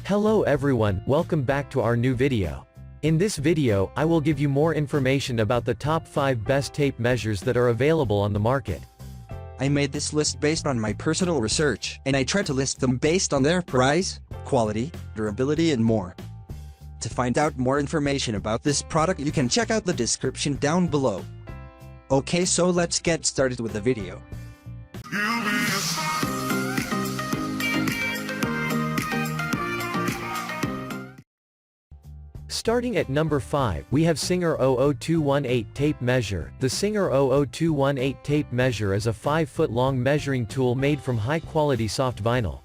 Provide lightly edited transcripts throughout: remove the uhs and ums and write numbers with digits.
Hello everyone, welcome back to our new video. In this video, I will give you more information about the top 5 best tape measures that are available on the market. I made this list based on my personal research, and I tried to list them based on their price, quality, durability and more. To find out more information about this product, you can check out the description down below. Okay, so let's get started with the video. Starting at number 5, we have Singer 00218 tape measure. The Singer 00218 tape measure is a 5-foot-long measuring tool made from high-quality soft vinyl.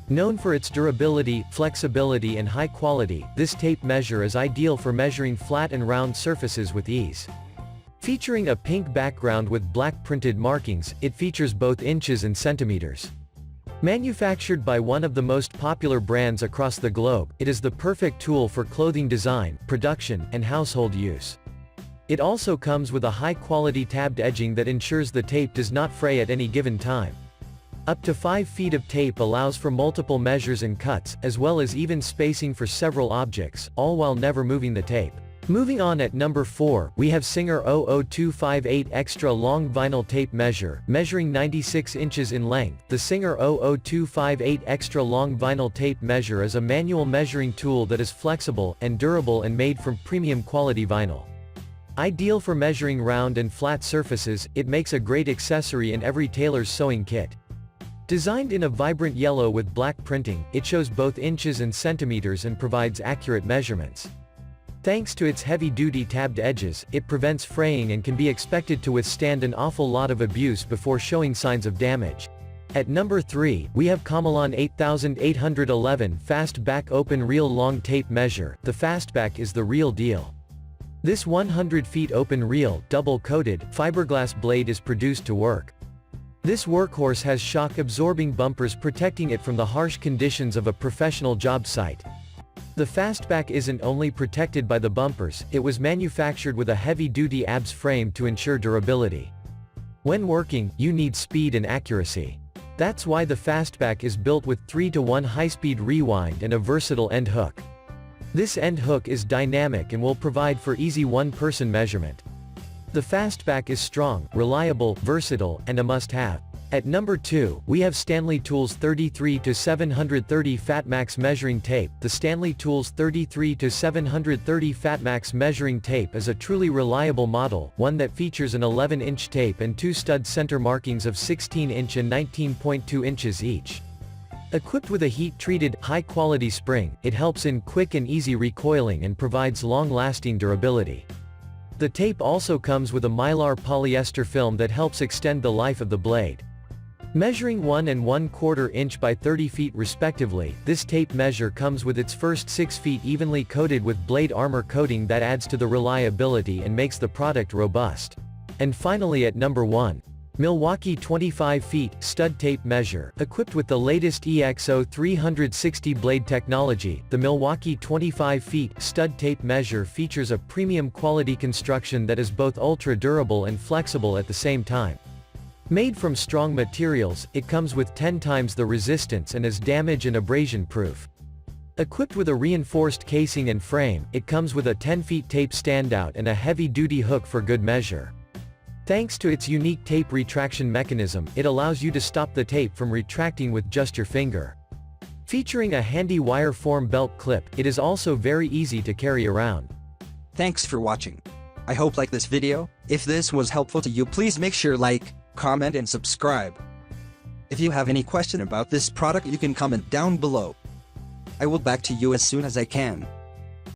Known for its durability, flexibility and high quality, this tape measure is ideal for measuring flat and round surfaces with ease. Featuring a pink background with black printed markings, it features both inches and centimeters. Manufactured by one of the most popular brands across the globe, it is the perfect tool for clothing design, production, and household use. It also comes with a high-quality tabbed edging that ensures the tape does not fray at any given time. Up to 5 feet of tape allows for multiple measures and cuts, as well as even spacing for several objects, all while never moving the tape. Moving on at number 4, we have Singer 00258 ExtraLong vinyl tape measure, measuring 96 inches in length. The Singer 00258 ExtraLong vinyl tape measure is a manual measuring tool that is flexible and durable and made from premium quality vinyl. Ideal for measuring round and flat surfaces, it makes a great accessory in every tailor's sewing kit. Designed in a vibrant yellow with black printing, it shows both inches and centimeters and provides accurate measurements. Thanks to its heavy-duty tabbed edges, it prevents fraying and can be expected to withstand an awful lot of abuse before showing signs of damage. At number 3, we have Camelon 8811 Fastback Open Reel Long Tape Measure. The Fastback is the real deal. This 100 feet open reel, double-coated, fiberglass blade is produced to work. This workhorse has shock-absorbing bumpers protecting it from the harsh conditions of a professional job site. The Fastback isn't only protected by the bumpers, it was manufactured with a heavy-duty ABS frame to ensure durability. When working, you need speed and accuracy. That's why the Fastback is built with 3-to-1 high-speed rewind and a versatile end hook. This end hook is dynamic and will provide for easy one-person measurement. The Fastback is strong, reliable, versatile, and a must-have. At number 2, we have Stanley Tools 33-730 Fatmax Measuring Tape. The Stanley Tools 33-730 Fatmax Measuring Tape is a truly reliable model, one that features an 11-inch tape and 2 stud center markings of 16-inch and 19.2 inches each. Equipped with a heat-treated, high-quality spring, it helps in quick and easy recoiling and provides long-lasting durability. The tape also comes with a mylar polyester film that helps extend the life of the blade. Measuring 1 1/4 inch by 30 feet respectively, this tape measure comes with its first 6 feet evenly coated with blade armor coating that adds to the reliability and makes the product robust. And finally at number 1. Milwaukee 25 feet stud tape measure. Equipped with the latest EXO 360 blade technology, the Milwaukee 25 feet stud tape measure features a premium quality construction that is both ultra durable and flexible at the same time. Made from strong materials, it comes with 10 times the resistance and is damage and abrasion proof. Equipped with a reinforced casing and frame, it comes with a 10-feet tape standout and a heavy-duty hook for good measure. Thanks to its unique tape retraction mechanism, it allows you to stop the tape from retracting with just your finger. Featuring a handy wire form belt clip, it is also very easy to carry around. Thanks for watching. I hope like this video. If this was helpful to you, please make sure like, comment and subscribe. If you have any question about this product, you can comment down below. I will back to you as soon as I can.